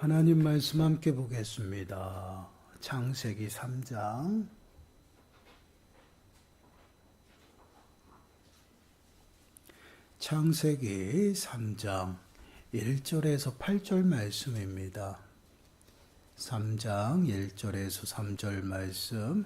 하나님 말씀 함께 보겠습니다. 창세기 3장 창세기 3장 1절에서 8절 말씀입니다. 3장 1절에서 3절 말씀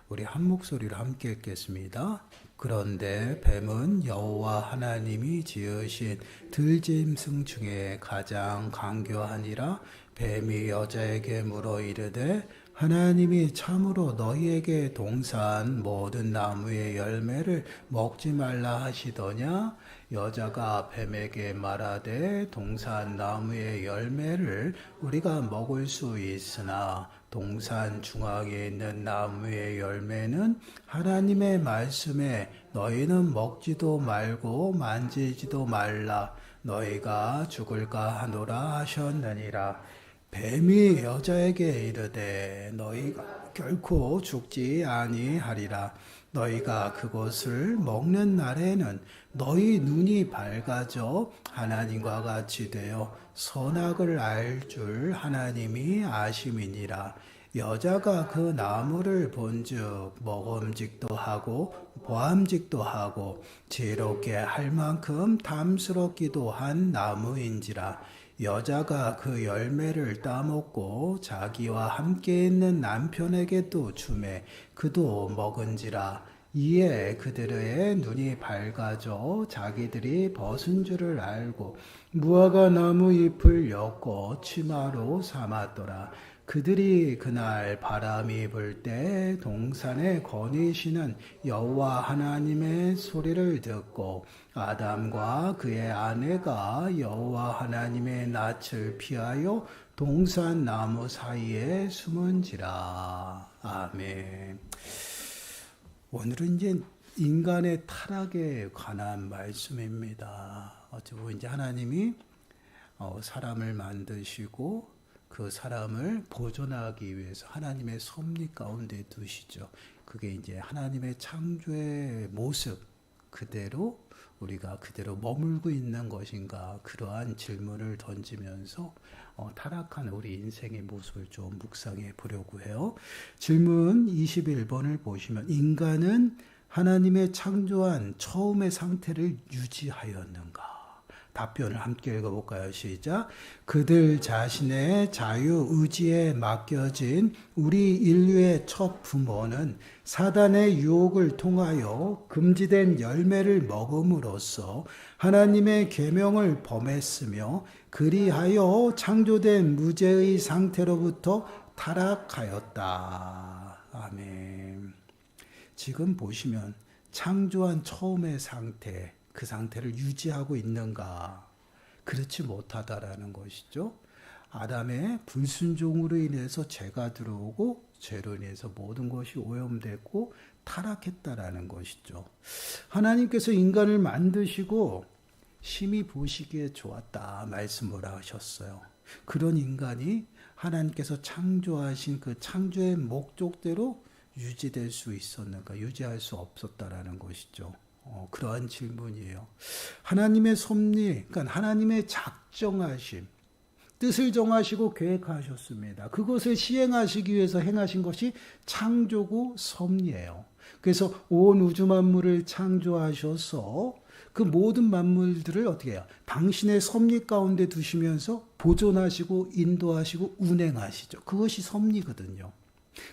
우리 한 목소리로 함께 읽겠습니다. 그런데 뱀은 여호와 하나님이 지으신 들짐승 중에 가장 간교하니라. 뱀이 여자에게 물어 이르되 하나님이 참으로 너희에게 동산 모든 나무의 열매를 먹지 말라 하시더냐? 여자가 뱀에게 말하되 동산 나무의 열매를 우리가 먹을 수 있으나 동산 중앙에 있는 나무의 열매는 하나님의 말씀에 너희는 먹지도 말고 만지지도 말라 너희가 죽을까 하노라 하셨느니라. 뱀이 여자에게 이르되 너희가 결코 죽지 아니하리라. 너희가 그것을 먹는 날에는 너희 눈이 밝아져 하나님과 같이 되어 선악을 알 줄 하나님이 아심이니라. 여자가 그 나무를 본즉 먹음직도 하고 보암직도 하고 지혜롭게 할 만큼 탐스럽기도 한 나무인지라. 여자가 그 열매를 따먹고 자기와 함께 있는 남편에게도 주매 그도 먹은지라. 이에 그들의 눈이 밝아져 자기들이 벗은 줄을 알고 무화과 나무 잎을 엮고 치마로 삼았더라. 그들이 그날 바람이 불 때 동산에 거니시는 여호와 하나님의 소리를 듣고 아담과 그의 아내가 여호와 하나님의 낯을 피하여 동산 나무 사이에 숨은지라. 아멘. 오늘은 이제 인간의 타락에 관한 말씀입니다. 어찌 보면 이제 하나님이 사람을 만드시고 그 사람을 보존하기 위해서 하나님의 섭리 가운데 두시죠. 그게 이제 하나님의 창조의 모습 그대로 우리가 그대로 머물고 있는 것인가, 그러한 질문을 던지면서 타락한 우리 인생의 모습을 좀 묵상해 보려고 해요. 질문 21번을 보시면 인간은 하나님의 창조한 처음의 상태를 유지하였는가? 답변을 함께 읽어볼까요? 시작. 그들 자신의 자유의지에 맡겨진 우리 인류의 첫 부모는 사단의 유혹을 통하여 금지된 열매를 먹음으로써 하나님의 계명을 범했으며 그리하여 창조된 무죄의 상태로부터 타락하였다. 아멘. 지금 보시면 창조한 처음의 상태, 그 상태를 유지하고 있는가? 그렇지 못하다라는 것이죠. 아담의 불순종으로 인해서 죄가 들어오고 죄로 인해서 모든 것이 오염됐고 타락했다라는 것이죠. 하나님께서 인간을 만드시고 심히 보시기에 좋았다 말씀을 하셨어요. 그런 인간이 하나님께서 창조하신 그 창조의 목적대로 유지될 수 있었는가? 유지할 수 없었다라는 것이죠. 그러한 질문이에요. 하나님의 섭리, 그러니까 하나님의 작정하심, 뜻을 정하시고 계획하셨습니다. 그것을 시행하시기 위해서 행하신 것이 창조고 섭리예요. 그래서 온 우주 만물을 창조하셔서 그 모든 만물들을 어떻게 해요? 당신의 섭리 가운데 두시면서 보존하시고 인도하시고 운행하시죠. 그것이 섭리거든요.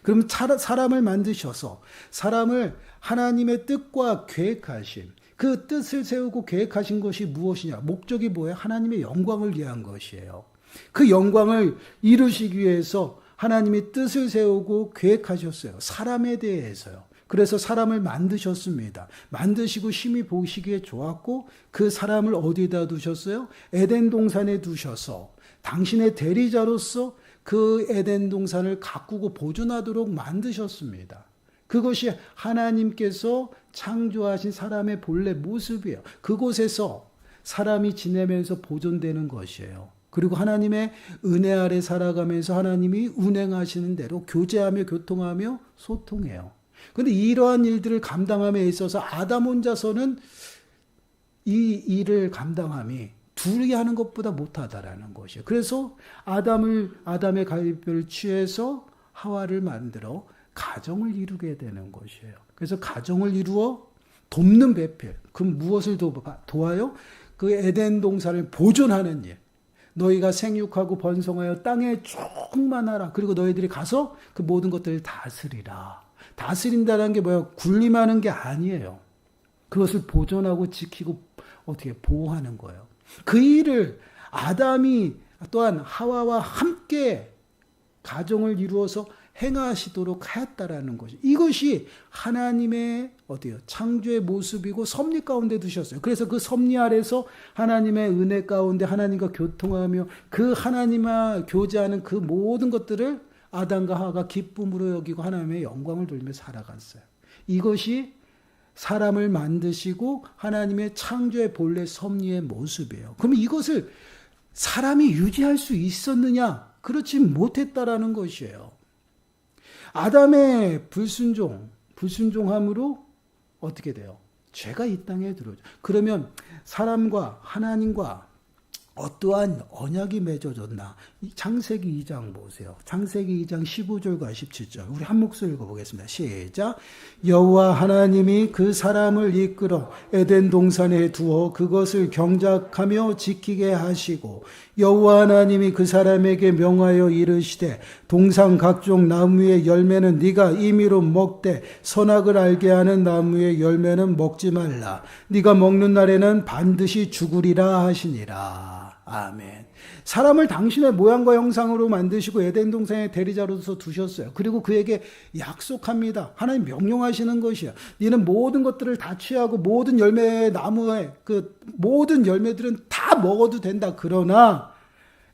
그럼 사람을 만드셔서 사람을 하나님의 뜻과 계획하심, 그 뜻을 세우고 계획하신 것이 무엇이냐? 목적이 뭐예요? 하나님의 영광을 위한 것이에요. 그 영광을 이루시기 위해서 하나님이 뜻을 세우고 계획하셨어요. 사람에 대해서요. 그래서 사람을 만드셨습니다. 만드시고 심히 보시기에 좋았고 그 사람을 어디에다 두셨어요? 에덴 동산에 두셔서 당신의 대리자로서 그 에덴 동산을 가꾸고 보존하도록 만드셨습니다. 그것이 하나님께서 창조하신 사람의 본래 모습이에요. 그곳에서 사람이 지내면서 보존되는 것이에요. 그리고 하나님의 은혜 아래 살아가면서 하나님이 운행하시는 대로 교제하며 교통하며 소통해요. 그런데 이러한 일들을 감당함에 있어서 아담 혼자서는 이 일을 감당함이 둘이 하는 것보다 못하다라는 것이에요. 그래서 아담의 갈비뼈를 취해서 하와를 만들어 가정을 이루게 되는 것이에요. 그래서 가정을 이루어 돕는 배필. 그 무엇을 도와요? 그 에덴 동산을 보존하는 일. 너희가 생육하고 번성하여 땅에 충만하라. 그리고 너희들이 가서 그 모든 것들을 다스리라. 다스린다는 게 뭐예요? 군림하는 게 아니에요. 그것을 보존하고 지키고 어떻게 보호하는 거예요. 그 일을 아담이 또한 하와와 함께 가정을 이루어서 행하시도록 하였다라는 것이, 이것이 하나님의 어때요? 창조의 모습이고 섭리 가운데 두셨어요. 그래서 그 섭리 아래서 하나님의 은혜 가운데 하나님과 교통하며 그 하나님과 교제하는 그 모든 것들을 아담과 하와가 기쁨으로 여기고 하나님의 영광을 돌며 살아갔어요. 이것이 사람을 만드시고 하나님의 창조의 본래 섭리의 모습이에요. 그럼 이것을 사람이 유지할 수 있었느냐? 그렇지 못했다라는 것이에요. 아담의 불순종함으로 어떻게 돼요? 죄가 이 땅에 들어오죠. 그러면 사람과 하나님과 어떠한 언약이 맺어졌나? 창세기 2장 보세요. 창세기 2장 15절과 17절. 우리 한 목소리 읽어보겠습니다. 시작. 여호와 하나님이 그 사람을 이끌어 에덴 동산에 두어 그것을 경작하며 지키게 하시고 여호와 하나님이 그 사람에게 명하여 이르시되 동산 각종 나무의 열매는 네가 임의로 먹되 선악을 알게 하는 나무의 열매는 먹지 말라. 네가 먹는 날에는 반드시 죽으리라 하시니라. 아멘. 사람을 당신의 모양과 형상으로 만드시고 에덴 동산의 대리자로서 두셨어요. 그리고 그에게 약속합니다. 하나님 명령하시는 것이야. 너는 모든 것들을 다 취하고 모든 열매의 나무의 그 모든 열매들은 다 먹어도 된다. 그러나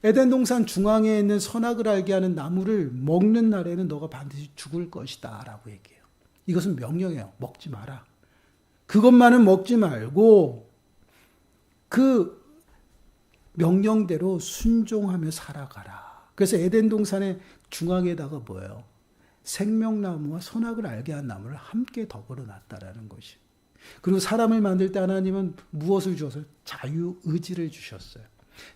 에덴 동산 중앙에 있는 선악을 알게 하는 나무를 먹는 날에는 너가 반드시 죽을 것이다 라고 얘기해요. 이것은 명령이에요. 먹지 마라. 그것만은 먹지 말고 그 명령대로 순종하며 살아가라. 그래서 에덴 동산의 중앙에다가 뭐예요? 생명나무와 선악을 알게 한 나무를 함께 더불어 놨다라는 것이. 그리고 사람을 만들 때 하나님은 무엇을 주셨어요? 자유의지를 주셨어요.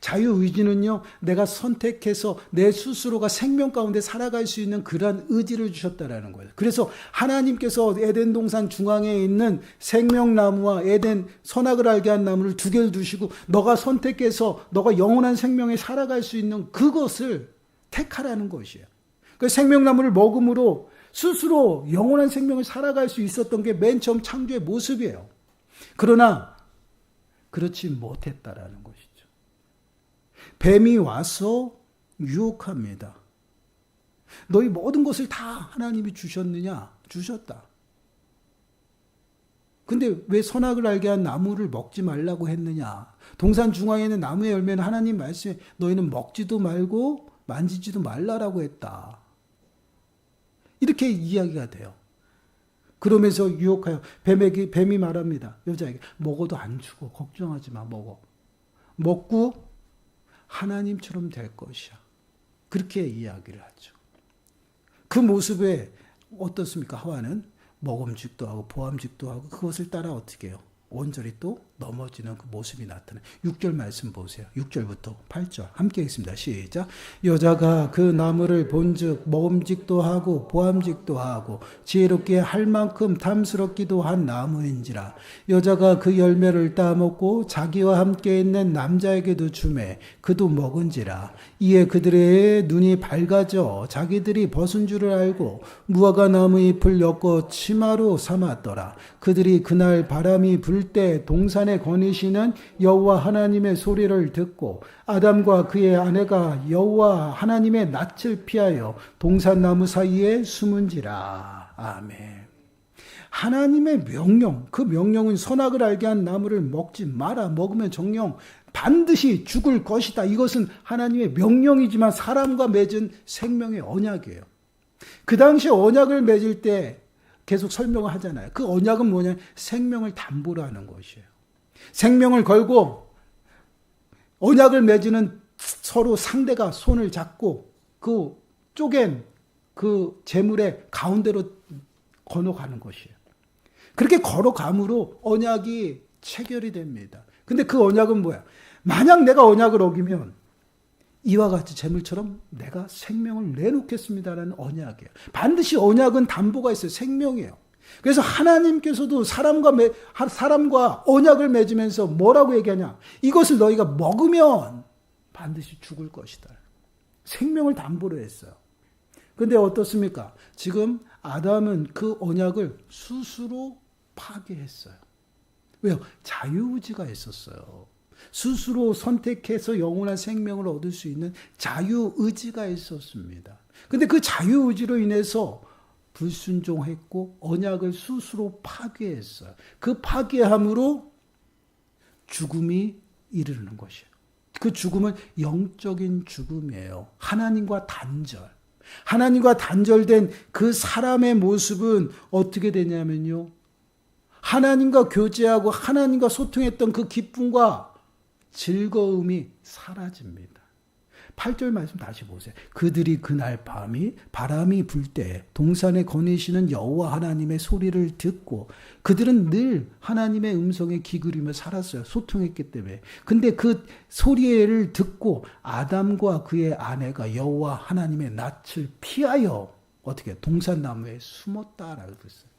자유의지는요, 내가 선택해서 내 스스로가 생명 가운데 살아갈 수 있는 그러한 의지를 주셨다라는 거예요. 그래서 하나님께서 에덴 동산 중앙에 있는 생명나무와 에덴 선악을 알게 한 나무를 두 개를 두시고 너가 선택해서 너가 영원한 생명에 살아갈 수 있는 그것을 택하라는 것이에요. 그 생명나무를 먹음으로 스스로 영원한 생명을 살아갈 수 있었던 게 맨 처음 창조의 모습이에요. 그러나 그렇지 못했다라는 것이죠. 뱀이 와서 유혹합니다. 너희 모든 것을 다 하나님이 주셨느냐? 주셨다. 근데 왜 선악을 알게 한 나무를 먹지 말라고 했느냐? 동산 중앙에 있는 나무의 열매는 하나님 말씀에 너희는 먹지도 말고 만지지도 말라라고 했다. 이렇게 이야기가 돼요. 그러면서 유혹하여 뱀이 말합니다. 여자에게 먹어도 안 죽어. 걱정하지 마. 먹고 하나님처럼 될 것이야. 그렇게 이야기를 하죠. 그 모습에 어떻습니까? 하와는 먹음직도 하고 보암직도 하고 그것을 따라 어떻게 해요? 온전히 또 넘어지는 그 모습이 나타나요. 6절 말씀 보세요. 6절부터 8절 함께 읽습니다. 시작. 여자가 그 나무를 본즉 먹음직도 하고 보암직도 하고 지혜롭게 할 만큼 탐스럽기도 한 나무인지라. 여자가 그 열매를 따먹고 자기와 함께 있는 남자에게도 주매 그도 먹은지라. 이에 그들의 눈이 밝아져 자기들이 벗은 줄을 알고 무화과 나무 잎을 엮어 치마로 삼았더라. 그들이 그날 바람이 불 때 동산에 거니시는 여호와 하나님의 소리를 듣고 아담과 그의 아내가 여호와 하나님의 낯을 피하여 동산나무 사이에 숨은지라. 아멘. 하나님의 명령, 그 명령은 선악을 알게 한 나무를 먹지 마라. 먹으면 정령 반드시 죽을 것이다. 이것은 하나님의 명령이지만 사람과 맺은 생명의 언약이에요. 그 당시에 언약을 맺을 때 계속 설명을 하잖아요. 그 언약은 뭐냐? 생명을 담보로 하는 것이에요. 생명을 걸고 언약을 맺는 서로 상대가 손을 잡고 그 쪼갠 그 재물의 가운데로 걸어가는 것이에요. 그렇게 걸어감으로 언약이 체결이 됩니다. 근데 그 언약은 뭐야? 만약 내가 언약을 어기면 이와 같이 재물처럼 내가 생명을 내놓겠습니다라는 언약이에요. 반드시 언약은 담보가 있어요. 생명이에요. 그래서 하나님께서도 사람과 언약을 맺으면서 뭐라고 얘기하냐? 이것을 너희가 먹으면 반드시 죽을 것이다. 생명을 담보로 했어요. 근데 어떻습니까? 지금 아담은 그 언약을 스스로 파괴했어요. 왜요? 자유의지가 있었어요. 스스로 선택해서 영원한 생명을 얻을 수 있는 자유의지가 있었습니다. 근데 그 자유의지로 인해서 불순종했고 언약을 스스로 파괴했어요. 그 파괴함으로 죽음이 이르는 것이에요. 그 죽음은 영적인 죽음이에요. 하나님과 단절. 하나님과 단절된 그 사람의 모습은 어떻게 되냐면요. 하나님과 교제하고 하나님과 소통했던 그 기쁨과 즐거움이 사라집니다. 8절 말씀 다시 보세요. 그들이 그날 바람이 불 때 동산에 거니시는 여호와 하나님의 소리를 듣고 그들은 늘 하나님의 음성에 귀기울이며 살았어요. 소통했기 때문에. 근데 그 소리를 듣고 아담과 그의 아내가 여호와 하나님의 낯을 피하여 어떻게 동산나무에 숨었다라고 그랬어요.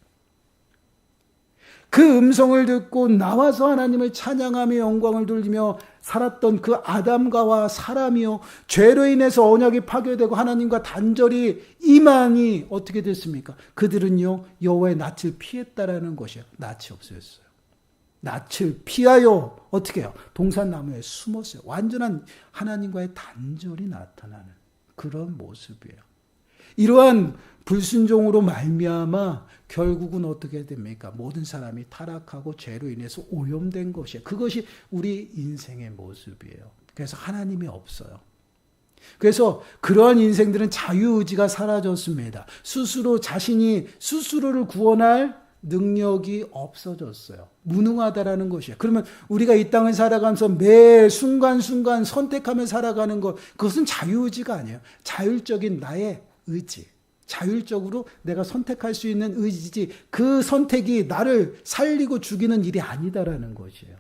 그 음성을 듣고 나와서 하나님을 찬양하며 영광을 돌리며 살았던 그 아담과 사람이요. 죄로 인해서 언약이 파괴되고 하나님과 단절이 이만이 어떻게 됐습니까? 그들은요. 여호와의 낯을 피했다라는 것이에요. 낯이 없어졌어요. 낯을 피하여 어떻게 해요? 동산나무에 숨었어요. 완전한 하나님과의 단절이 나타나는 그런 모습이에요. 이러한 불순종으로 말미암아 결국은 어떻게 됩니까? 모든 사람이 타락하고 죄로 인해서 오염된 것이에요. 그것이 우리 인생의 모습이에요. 그래서 하나님이 없어요. 그래서 그러한 인생들은 자유의지가 사라졌습니다. 자신이 스스로를 구원할 능력이 없어졌어요. 무능하다라는 것이에요. 그러면 우리가 이 땅을 살아가면서 매 순간순간 선택하며 살아가는 것, 그것은 자유의지가 아니에요. 자율적인 나의 의지. 자율적으로 내가 선택할 수 있는 의지지 그 선택이 나를 살리고 죽이는 일이 아니다라는 것이에요.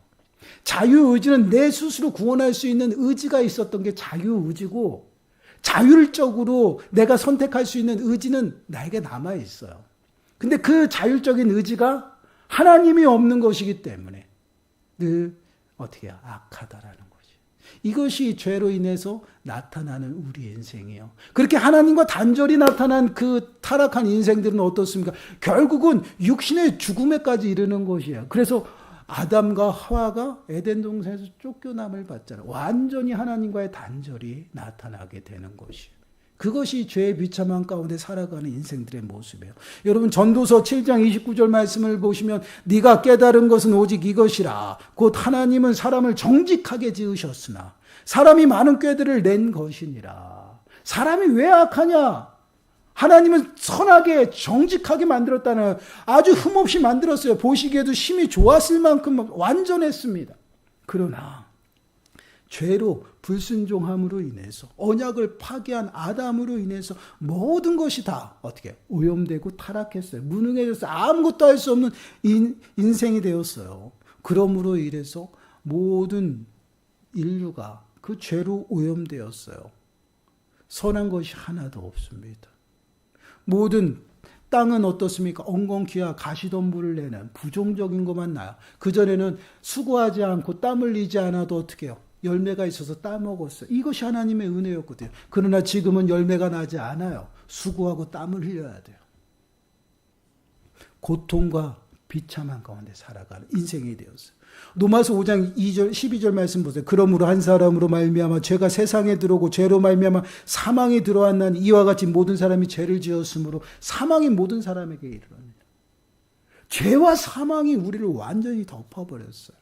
자유의지는 내 스스로 구원할 수 있는 의지가 있었던 게 자유의지고 자율적으로 내가 선택할 수 있는 의지는 나에게 남아있어요. 근데 그 자율적인 의지가 하나님이 없는 것이기 때문에 늘 어떻게 해요? 악하다라는 거죠. 이것이 죄로 인해서 나타나는 우리 인생이에요. 그렇게 하나님과 단절이 나타난 그 타락한 인생들은 어떻습니까? 결국은 육신의 죽음에까지 이르는 것이에요. 그래서 아담과 하와가 에덴 동산에서 쫓겨남을 받잖아요. 완전히 하나님과의 단절이 나타나게 되는 것이에요. 그것이 죄의 비참한 가운데 살아가는 인생들의 모습이에요. 여러분 전도서 7장 29절 말씀을 보시면 네가 깨달은 것은 오직 이것이라. 곧 하나님은 사람을 정직하게 지으셨으나 사람이 많은 꾀들을 낸 것이니라. 사람이 왜 악하냐? 하나님은 선하게 정직하게 만들었다는 아주 흠없이 만들었어요. 보시기에도 심히 좋았을 만큼 완전했습니다. 그러나 죄로 불순종함으로 인해서 언약을 파괴한 아담으로 인해서 모든 것이 다 어떻게 오염되고 타락했어요. 무능해져서 아무것도 할 수 없는 인생이 되었어요. 그러므로 인해서 모든 인류가 그 죄로 오염되었어요. 선한 것이 하나도 없습니다. 모든 땅은 어떻습니까? 엉겅퀴와 가시덤불을 내는 부정적인 것만 나요. 그전에는 수고하지 않고 땀 흘리지 않아도 어떻게 해요? 열매가 있어서 따먹었어요. 이것이 하나님의 은혜였거든요. 그러나 지금은 열매가 나지 않아요. 수고하고 땀을 흘려야 돼요. 고통과 비참한 가운데 살아가는 인생이 되었어요. 로마서 5장 2절 12절 말씀 보세요. 그러므로 한 사람으로 말미암아 죄가 세상에 들어오고 죄로 말미암아 사망이 들어왔나니 이와 같이 모든 사람이 죄를 지었으므로 사망이 모든 사람에게 이르렀느니라. 죄와 사망이 우리를 완전히 덮어버렸어요.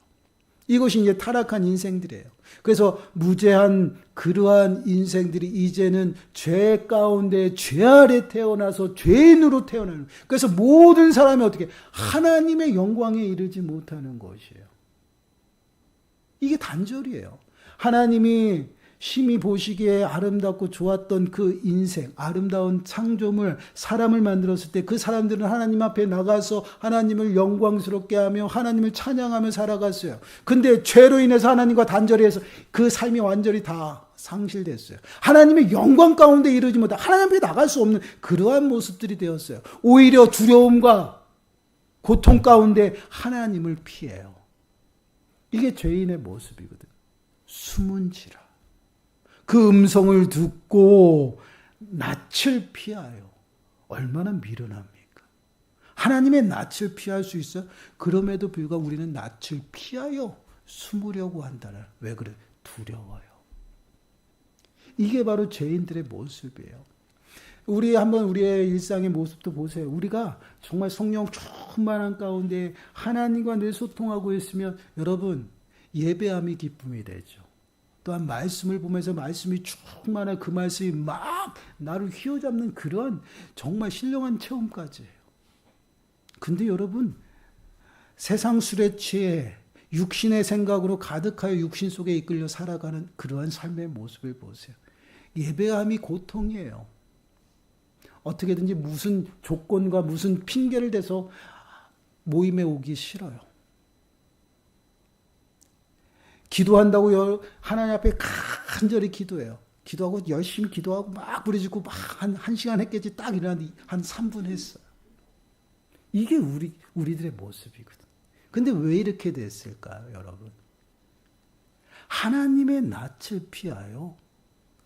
이것이 이제 타락한 인생들이에요. 그래서 무죄한 그러한 인생들이 이제는 죄 가운데 죄 아래 태어나서 죄인으로 태어나는. 그래서 모든 사람이 어떻게 하나님의 영광에 이르지 못하는 것이에요. 이게 단절이에요. 하나님이 심히 보시기에 아름답고 좋았던 그 인생, 아름다운 창조물, 사람을 만들었을 때 그 사람들은 하나님 앞에 나가서 하나님을 영광스럽게 하며 하나님을 찬양하며 살아갔어요. 근데 죄로 인해서 하나님과 단절이 해서 그 삶이 완전히 다 상실됐어요. 하나님의 영광 가운데 이르지 못해 하나님 앞에 나갈 수 없는 그러한 모습들이 되었어요. 오히려 두려움과 고통 가운데 하나님을 피해요. 이게 죄인의 모습이거든. 숨은 지라. 그 음성을 듣고 낯을 피하여. 얼마나 미련합니까? 하나님의 낯을 피할 수 있어요? 그럼에도 불구하고 우리는 낯을 피하여 숨으려고 한다는. 왜 그래? 두려워요. 이게 바로 죄인들의 모습이에요. 우리 한번 우리의 일상의 모습도 보세요. 우리가 정말 성령 충만한 가운데 하나님과 늘 소통하고 있으면 여러분 예배함이 기쁨이 되죠. 또한 말씀을 보면서 말씀이 충만한 그 말씀이 막 나를 휘어잡는 그런 정말 신령한 체험까지예요. 근데 여러분 세상 술에 취해 육신의 생각으로 가득하여 육신 속에 이끌려 살아가는 그러한 삶의 모습을 보세요. 예배함이 고통이에요. 어떻게든지 무슨 조건과 무슨 핑계를 대서 모임에 오기 싫어요. 기도한다고 하나님 앞에 간절히 기도해요. 기도하고 열심히 기도하고 막 부르짖고 막 한 시간 했겠지 딱 일어났는데 한 3분 했어요. 이게 우리들의 모습이거든. 근데 왜 이렇게 됐을까요, 여러분? 하나님의 낯을 피하여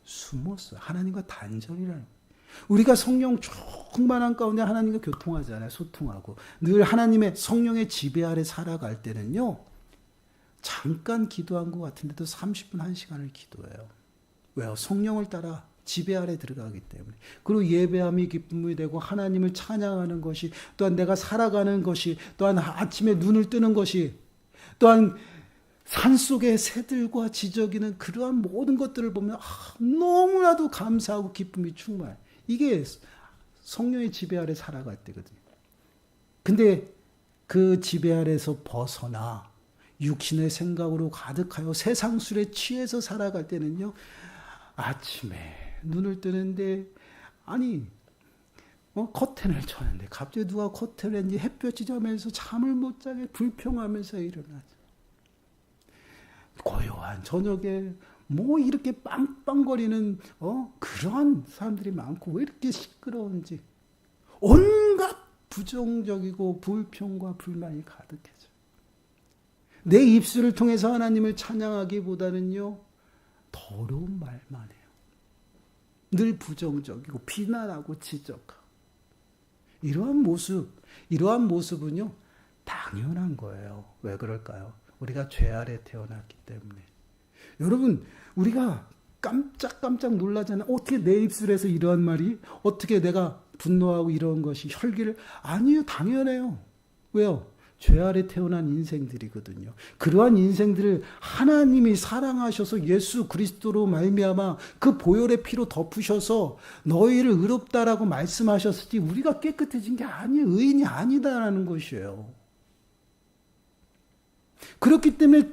숨었어요. 하나님과 단절이라는. 우리가 성령 충만한 가운데 하나님과 교통하잖아요. 소통하고. 늘 하나님의 성령의 지배 아래 살아갈 때는요. 잠깐 기도한 것 같은데도 30분, 1시간을 기도해요. 왜요? 성령을 따라 지배 아래 들어가기 때문에. 그리고 예배함이 기쁨이 되고 하나님을 찬양하는 것이, 또한 내가 살아가는 것이, 또한 아침에 눈을 뜨는 것이, 또한 산속의 새들과 지저귀는 그러한 모든 것들을 보면 너무나도 감사하고 기쁨이 충만해. 이게 성령의 지배 아래 살아갈 때거든요. 근데 그 지배 아래에서 벗어나 육신의 생각으로 가득하여 세상 술에 취해서 살아갈 때는요. 아침에 눈을 뜨는데 커튼을 쳤는데 갑자기 누가 커튼을 했는지 햇볕이 져면서 잠을 못 자게 불평하면서 일어나죠. 고요한 저녁에 이렇게 빵빵거리는 그러한 사람들이 많고 왜 이렇게 시끄러운지 온갖 부정적이고 불평과 불만이 가득해져. 내 입술을 통해서 하나님을 찬양하기보다는요 더러운 말만 해요. 늘 부정적이고 비난하고 지적하고 이러한 모습은요 당연한 거예요. 왜 그럴까요? 우리가 죄 아래 태어났기 때문에. 여러분 우리가 깜짝 놀라잖아요. 어떻게 내 입술에서 이러한 말이, 어떻게 내가 분노하고 이런 것이 혈기를, 아니요, 당연해요. 왜요? 죄 아래 태어난 인생들이거든요. 그러한 인생들을 하나님이 사랑하셔서 예수 그리스도로 말미암아 그 보혈의 피로 덮으셔서 너희를 의롭다라고 말씀하셨으니 우리가 깨끗해진 게 아니에요. 의인이 아니다라는 것이에요. 그렇기 때문에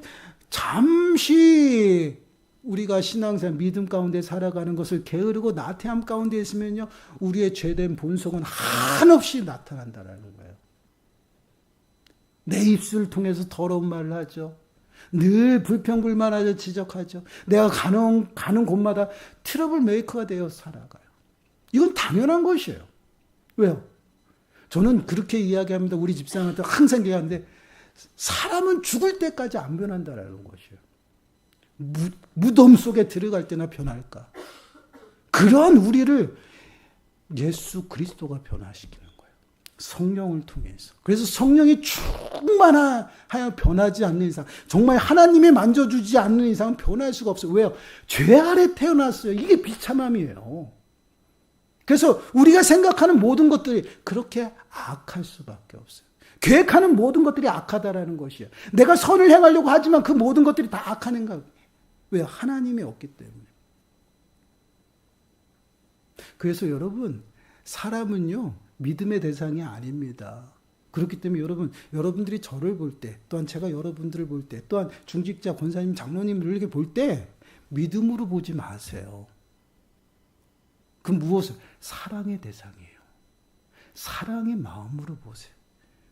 잠시 우리가 신앙생활 믿음 가운데 살아가는 것을 게으르고 나태함 가운데 있으면요 우리의 죄된 본성은 한없이 나타난다라는 거예요. 내 입술을 통해서 더러운 말을 하죠. 늘 불평불만하죠. 지적하죠. 내가 가는 곳마다 트러블 메이커가 되어 살아가요. 이건 당연한 것이에요. 왜요? 저는 그렇게 이야기합니다. 우리 집사람한테 항상 얘기하는데 사람은 죽을 때까지 안 변한다라는 것이에요. 무덤 속에 들어갈 때나 변할까? 그러한 우리를 예수 그리스도가 변화시키는 거예요. 성령을 통해서. 그래서 성령이 충만하여 변하지 않는 이상, 정말 하나님이 만져주지 않는 이상은 변할 수가 없어요. 왜요? 죄 아래 태어났어요. 이게 비참함이에요. 그래서 우리가 생각하는 모든 것들이 그렇게 악할 수밖에 없어요. 계획하는 모든 것들이 악하다라는 것이에요. 내가 선을 행하려고 하지만 그 모든 것들이 다 악한 거예요. 왜요? 하나님이 없기 때문에. 그래서 여러분, 사람은요, 믿음의 대상이 아닙니다. 그렇기 때문에 여러분들이 저를 볼 때, 또한 제가 여러분들을 볼 때, 또한 중직자, 권사님, 장로님을 이렇게 볼 때, 믿음으로 보지 마세요. 그 무엇을? 사랑의 대상이에요. 사랑의 마음으로 보세요.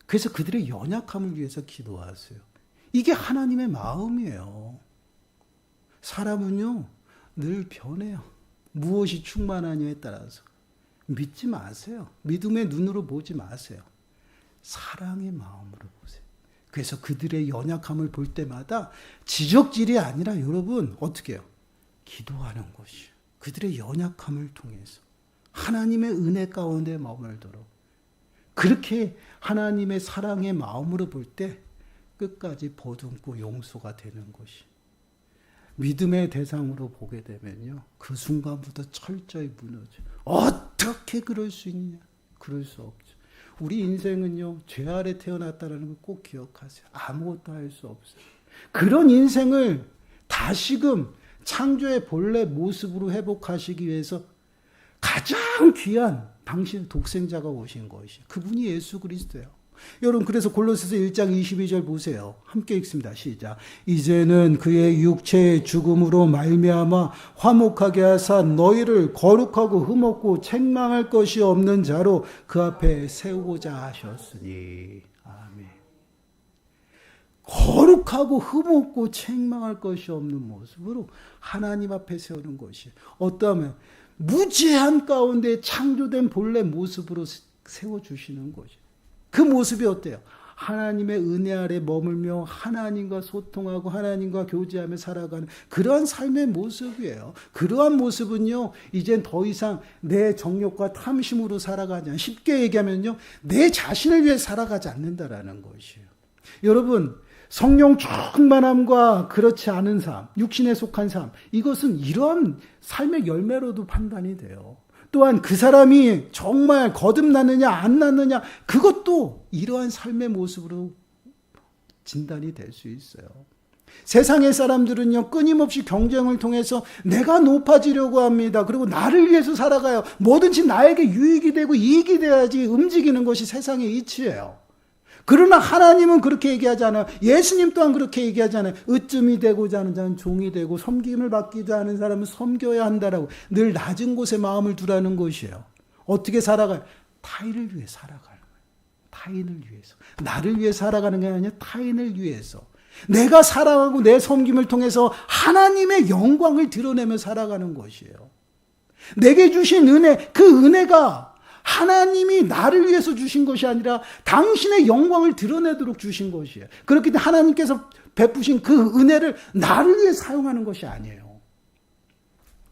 그래서 그들의 연약함을 위해서 기도하세요. 이게 하나님의 마음이에요. 사람은요, 늘 변해요. 무엇이 충만하냐에 따라서. 믿지 마세요. 믿음의 눈으로 보지 마세요. 사랑의 마음으로 보세요. 그래서 그들의 연약함을 볼 때마다 지적질이 아니라 여러분, 어떻게 해요? 기도하는 것이에요. 그들의 연약함을 통해서. 하나님의 은혜 가운데 머물도록. 그렇게 하나님의 사랑의 마음으로 볼 때 끝까지 보듬고 용서가 되는 것이. 믿음의 대상으로 보게 되면요, 그 순간부터 철저히 무너져. 어떻게 그럴 수 있냐? 그럴 수 없죠. 우리 인생은요, 죄 아래 태어났다는 걸 꼭 기억하세요. 아무것도 할 수 없어요. 그런 인생을 다시금 창조의 본래 모습으로 회복하시기 위해서 가장 귀한 당신 독생자가 오신 것이, 그분이 예수 그리스도예요. 여러분, 그래서 골로새서 1장 22절 보세요. 함께 읽습니다. 시작. 이제는 그의 육체의 죽음으로 말미암아 화목하게 하사 너희를 거룩하고 흠없고 책망할 것이 없는 자로 그 앞에 세우고자 하셨으니. 아멘. 거룩하고 흠없고 책망할 것이 없는 모습으로 하나님 앞에 세우는 것이, 어떠하면 무제한 가운데 창조된 본래 모습으로 세워주시는 것이. 그 모습이 어때요? 하나님의 은혜 아래 머물며 하나님과 소통하고 하나님과 교제하며 살아가는 그러한 삶의 모습이에요. 그러한 모습은요, 이젠 더 이상 내 정욕과 탐심으로 살아가지 않아. 쉽게 얘기하면요, 내 자신을 위해 살아가지 않는다라는 것이에요. 여러분, 성령 충만함과 그렇지 않은 삶, 육신에 속한 삶, 이것은 이러한 삶의 열매로도 판단이 돼요. 또한 그 사람이 정말 거듭났느냐 안 났느냐, 그것도 이러한 삶의 모습으로 진단이 될 수 있어요. 세상의 사람들은요, 끊임없이 경쟁을 통해서 내가 높아지려고 합니다. 그리고 나를 위해서 살아가요. 뭐든지 나에게 유익이 되고 이익이 돼야지 움직이는 것이 세상의 이치예요. 그러나 하나님은 그렇게 얘기하지 않아요. 예수님 또한 그렇게 얘기하지 않아요. 으뜸이 되고자 하는 자는 종이 되고 섬김을 받기도 하는 사람은 섬겨야 한다라고. 늘 낮은 곳에 마음을 두라는 것이에요. 어떻게 살아가요? 타인을 위해 살아가는 거예요. 타인을 위해서. 나를 위해 살아가는 게 아니라 타인을 위해서. 내가 사랑하고 내 섬김을 통해서 하나님의 영광을 드러내며 살아가는 것이에요. 내게 주신 은혜, 그 은혜가 하나님이 나를 위해서 주신 것이 아니라 당신의 영광을 드러내도록 주신 것이에요. 그렇기 때문에 하나님께서 베푸신 그 은혜를 나를 위해 사용하는 것이 아니에요.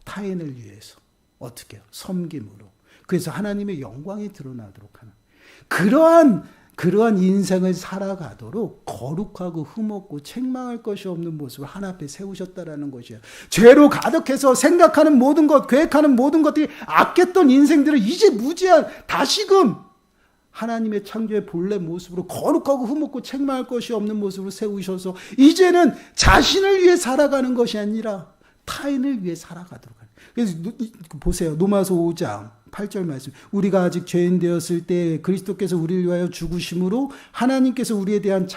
타인을 위해서. 어떻게 해요? 섬김으로. 그래서 하나님의 영광이 드러나도록 하는. 그러한 인생을 살아가도록 거룩하고 흠없고 책망할 것이 없는 모습을 하나 앞에 세우셨다라는 것이에요. 죄로 가득해서 생각하는 모든 것, 계획하는 모든 것들이 악했던 인생들을 이제 무제한 다시금 하나님의 창조의 본래 모습으로 거룩하고 흠없고 책망할 것이 없는 모습으로 세우셔서 이제는 자신을 위해 살아가는 것이 아니라 타인을 위해 살아가도록 하는. 그래서 보세요. 로마서 5장 8절 말씀. 우리가 아직 죄인 되었을 때 그리스도께서 우리를 위하여 죽으심으로 하나님께서 우리에 대한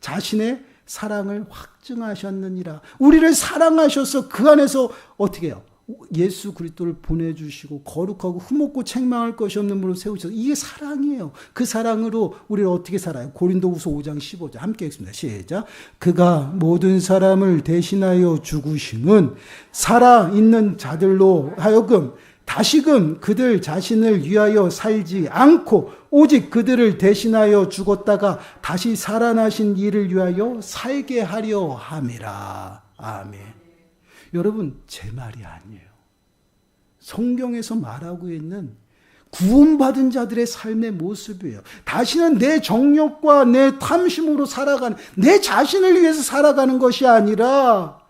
자신의 사랑을 확증하셨느니라. 우리를 사랑하셔서 그 안에서 어떻게 해요? 예수 그리스도를 보내주시고 거룩하고 흠없고 책망할 것이 없는 분으로 세우셔서, 이게 사랑이에요. 그 사랑으로 우리를 어떻게 살아요? 고린도후서 5장 15절 함께 읽습니다. 시작. 그가 모든 사람을 대신하여 죽으심은 살아있는 자들로 하여금 다시금 그들 자신을 위하여 살지 않고 오직 그들을 대신하여 죽었다가 다시 살아나신 이를 위하여 살게 하려 함이라. 아멘. 여러분, 제 말이 아니에요. 성경에서 말하고 있는 구원받은 자들의 삶의 모습이에요. 다시는 내 정욕과 내 탐심으로 살아가는, 내 자신을 위해서 살아가는 것이 아니라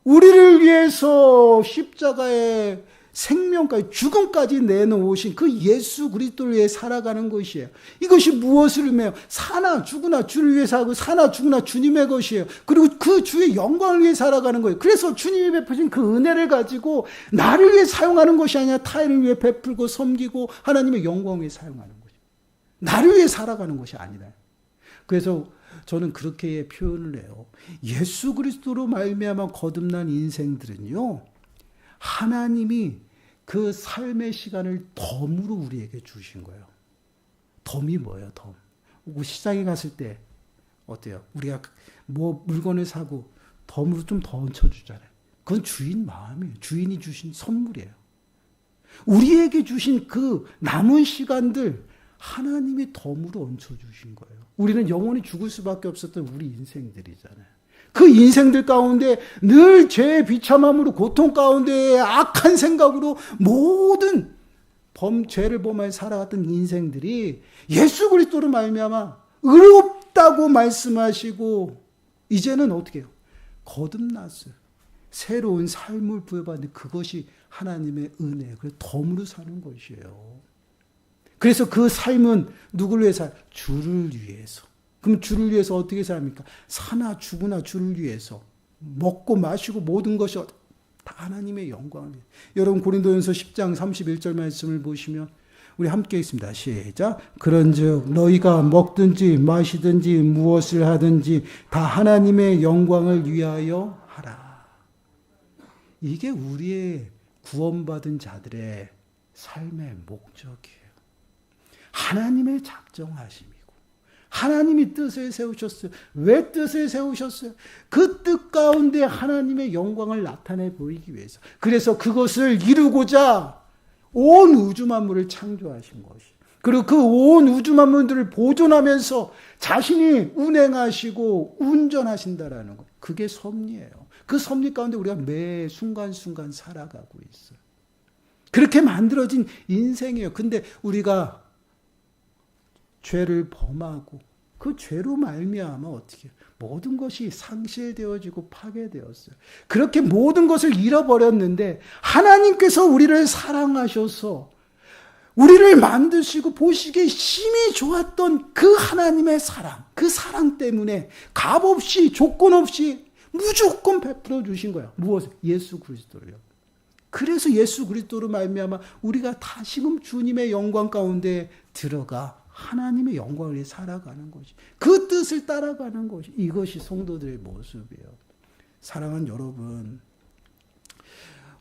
우리를 위해서 십자가에 생명까지, 죽음까지 내놓으신 그 예수 그리스도를 위해 살아가는 것이에요. 이것이 무엇을 의미해요? 사나 죽으나 주를 위해 살고 사나 죽으나 주님의 것이에요. 그리고 그 주의 영광을 위해 살아가는 거예요. 그래서 주님이 베푸신 그 은혜를 가지고 나를 위해 사용하는 것이 아니라 타인을 위해 베풀고 섬기고 하나님의 영광을 위해 사용하는 것이에요. 나를 위해 살아가는 것이 아니라. 그래서 저는 그렇게 표현을 해요. 예수 그리스도로 말미암아 거듭난 인생들은요, 하나님이 그 삶의 시간을 덤으로 우리에게 주신 거예요. 덤이 뭐예요, 덤? 시장에 갔을 때 어때요? 우리가 뭐 물건을 사고 덤으로 좀 더 얹혀주잖아요. 그건 주인 마음이에요. 주인이 주신 선물이에요. 우리에게 주신 그 남은 시간들 하나님이 덤으로 얹혀주신 거예요. 우리는 영원히 죽을 수밖에 없었던 우리 인생들이잖아요. 그 인생들 가운데 늘 죄의 비참함으로 고통 가운데 악한 생각으로 모든 죄를 범하여 살아갔던 인생들이 예수 그리스도로 말미암아 의롭다고 말씀하시고 이제는 어떻게 해요? 거듭났어요. 새로운 삶을 부여받는 그것이 하나님의 은혜예요. 그래서 덤으로 사는 것이에요. 그래서 그 삶은 누구를 위해서? 주를 위해서. 그럼 주를 위해서 어떻게 삽니까? 사나 죽으나 주를 위해서. 먹고 마시고 모든 것이 다 하나님의 영광을 위해. 여러분 고린도전서 10장 31절 말씀을 보시면 우리 함께 있습니다. 시작. 그런즉 너희가 먹든지 마시든지 무엇을 하든지 다 하나님의 영광을 위하여 하라. 이게 우리의 구원받은 자들의 삶의 목적이에요. 하나님의 작정하심이고 하나님이 뜻을 세우셨어요. 왜 뜻을 세우셨어요? 그 뜻 가운데 하나님의 영광을 나타내 보이기 위해서. 그래서 그것을 이루고자 온 우주 만물을 창조하신 것이. 그리고 그 온 우주 만물들을 보존하면서 자신이 운행하시고 운전하신다라는 것. 그게 섭리예요. 그 섭리 가운데 우리가 매 순간순간 살아가고 있어요. 그렇게 만들어진 인생이에요. 근데 우리가 죄를 범하고 그 죄로 말미암아 어떻게 모든 것이 상실되어지고 파괴되었어요. 그렇게 모든 것을 잃어버렸는데 하나님께서 우리를 사랑하셔서 우리를 만드시고 보시기에 심히 좋았던 그 하나님의 사랑, 그 사랑 때문에 값없이 조건 없이 무조건 베풀어 주신 거예요. 무엇을? 예수 그리스도를요. 그래서 예수 그리스도로 말미암아 우리가 다시금 주님의 영광 가운데 들어가 하나님의 영광을 위해 살아가는 것이, 그 뜻을 따라가는 것이, 이것이 성도들의 모습이에요. 사랑하는 여러분,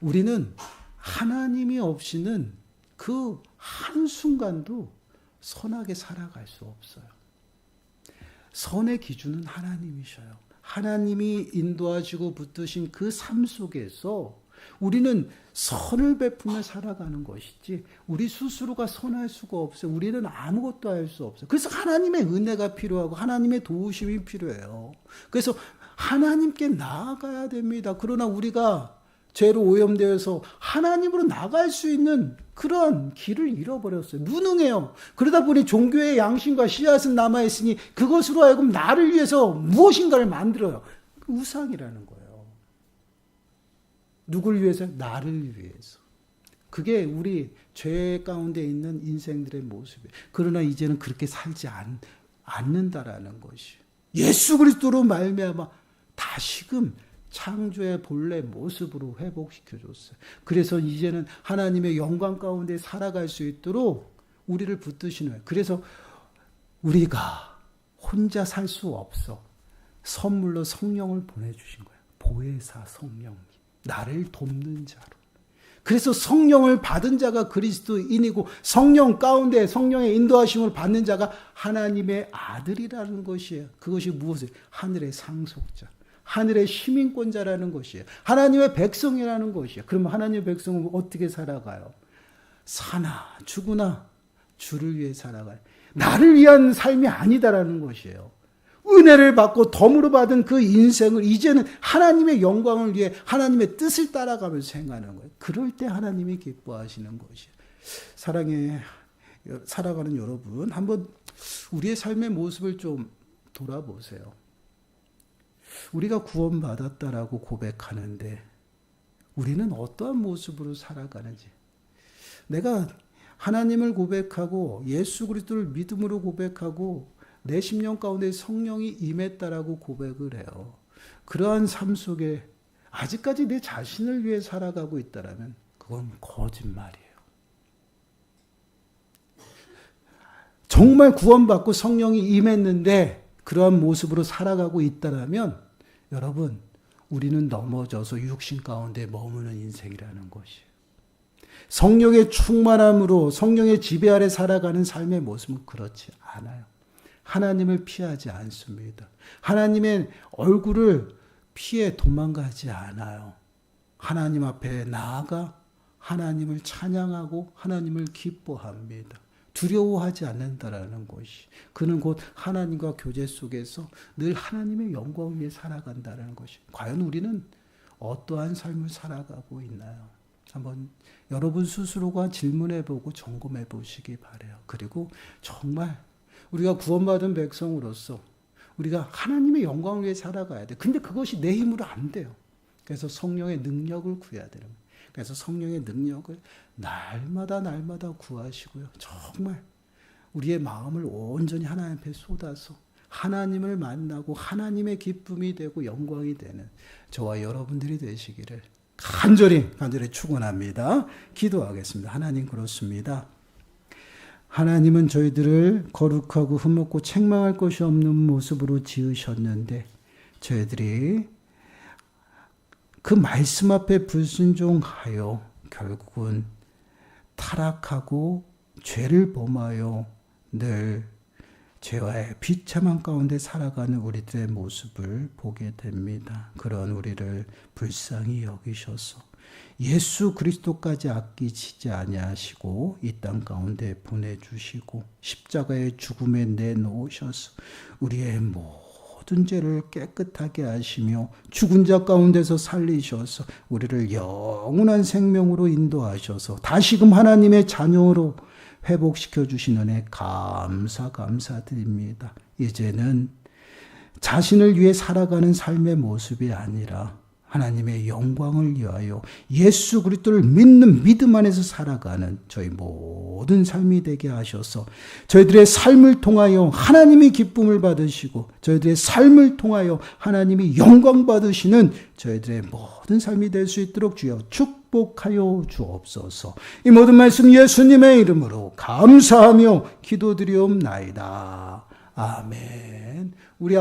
우리는 하나님이 없이는 그 한순간도 선하게 살아갈 수 없어요. 선의 기준은 하나님이셔요. 하나님이 인도하시고 붙드신 그 삶 속에서 우리는 선을 베풀며 살아가는 것이지 우리 스스로가 선할 수가 없어요. 우리는 아무것도 할 수 없어요. 그래서 하나님의 은혜가 필요하고 하나님의 도우심이 필요해요. 그래서 하나님께 나아가야 됩니다. 그러나 우리가 죄로 오염되어서 하나님으로 나갈 수 있는 그런 길을 잃어버렸어요. 무능해요. 그러다 보니 종교의 양심과 씨앗은 남아있으니 그것으로 하여금 나를 위해서 무엇인가를 만들어요. 우상이라는 거예요. 누굴 위해서? 나를 위해서. 그게 우리 죄 가운데 있는 인생들의 모습이에요. 그러나 이제는 그렇게 살지 않는다라는 것이. 예수 그리스도로 말미암아 다시금 창조의 본래 모습으로 회복시켜줬어요. 그래서 이제는 하나님의 영광 가운데 살아갈 수 있도록 우리를 붙드시는 거예요. 그래서 우리가 혼자 살 수 없어. 선물로 성령을 보내주신 거예요. 보혜사 성령이. 나를 돕는 자로. 그래서 성령을 받은 자가 그리스도인이고 성령 가운데 성령의 인도하심을 받는 자가 하나님의 아들이라는 것이에요. 그것이 무엇이에요? 하늘의 상속자. 하늘의 시민권자라는 것이에요. 하나님의 백성이라는 것이에요. 그럼 하나님의 백성은 어떻게 살아가요? 사나 죽으나 주를 위해 살아가요. 나를 위한 삶이 아니다라는 것이에요. 은혜를 받고 덤으로 받은 그 인생을 이제는 하나님의 영광을 위해 하나님의 뜻을 따라가면서 행하는 거예요. 그럴 때 하나님이 기뻐하시는 것이에요. 사랑에 살아가는 여러분, 한번 우리의 삶의 모습을 좀 돌아보세요. 우리가 구원받았다라고 고백하는데 우리는 어떠한 모습으로 살아가는지. 내가 하나님을 고백하고 예수 그리스도를 믿음으로 고백하고 내 심령 가운데 성령이 임했다라고 고백을 해요. 그러한 삶 속에 아직까지 내 자신을 위해 살아가고 있다라면 그건 거짓말이에요. 정말 구원받고 성령이 임했는데 그러한 모습으로 살아가고 있다면 여러분, 우리는 넘어져서 육신 가운데 머무는 인생이라는 것이에요. 성령의 충만함으로 성령의 지배 아래 살아가는 삶의 모습은 그렇지 않아요. 하나님을 피하지 않습니다. 하나님의 얼굴을 피해 도망가지 않아요. 하나님 앞에 나아가 하나님을 찬양하고 하나님을 기뻐합니다. 두려워하지 않는다라는 것이, 그는 곧 하나님과 교제 속에서 늘 하나님의 영광을 위해 살아간다는 것이, 과연 우리는 어떠한 삶을 살아가고 있나요? 한번 여러분 스스로가 질문해보고 점검해보시기 바라요. 그리고 정말 우리가 구원받은 백성으로서 우리가 하나님의 영광을 위해 살아가야 돼. 근데 그것이 내 힘으로 안 돼요. 그래서 성령의 능력을 구해야 되는 거예요. 그래서 성령의 능력을 날마다 구하시고요. 정말 우리의 마음을 온전히 하나님 앞에 쏟아서 하나님을 만나고 하나님의 기쁨이 되고 영광이 되는 저와 여러분들이 되시기를 간절히 축원합니다. 기도하겠습니다. 하나님, 그렇습니다. 하나님은 저희들을 거룩하고 흠없고 책망할 것이 없는 모습으로 지으셨는데 저희들이 그 말씀 앞에 불순종하여 결국은 타락하고 죄를 범하여 늘 죄와의 비참한 가운데 살아가는 우리들의 모습을 보게 됩니다. 그런 우리를 불쌍히 여기셔서 예수 그리스도까지 아끼시지 아니하시고 이 땅 가운데 보내주시고 십자가의 죽음에 내놓으셔서 우리의 모든 죄를 깨끗하게 하시며 죽은 자 가운데서 살리셔서 우리를 영원한 생명으로 인도하셔서 다시금 하나님의 자녀로 회복시켜 주신 은혜 감사드립니다. 이제는 자신을 위해 살아가는 삶의 모습이 아니라 하나님의 영광을 위하여 예수 그리스도를 믿는 믿음 안에서 살아가는 저희 모든 삶이 되게 하셔서 저희들의 삶을 통하여 하나님이 기쁨을 받으시고 저희들의 삶을 통하여 하나님이 영광 받으시는 저희들의 모든 삶이 될 수 있도록 주여 축복하여 주옵소서. 이 모든 말씀 예수님의 이름으로 감사하며 기도드리옵나이다. 아멘. 우리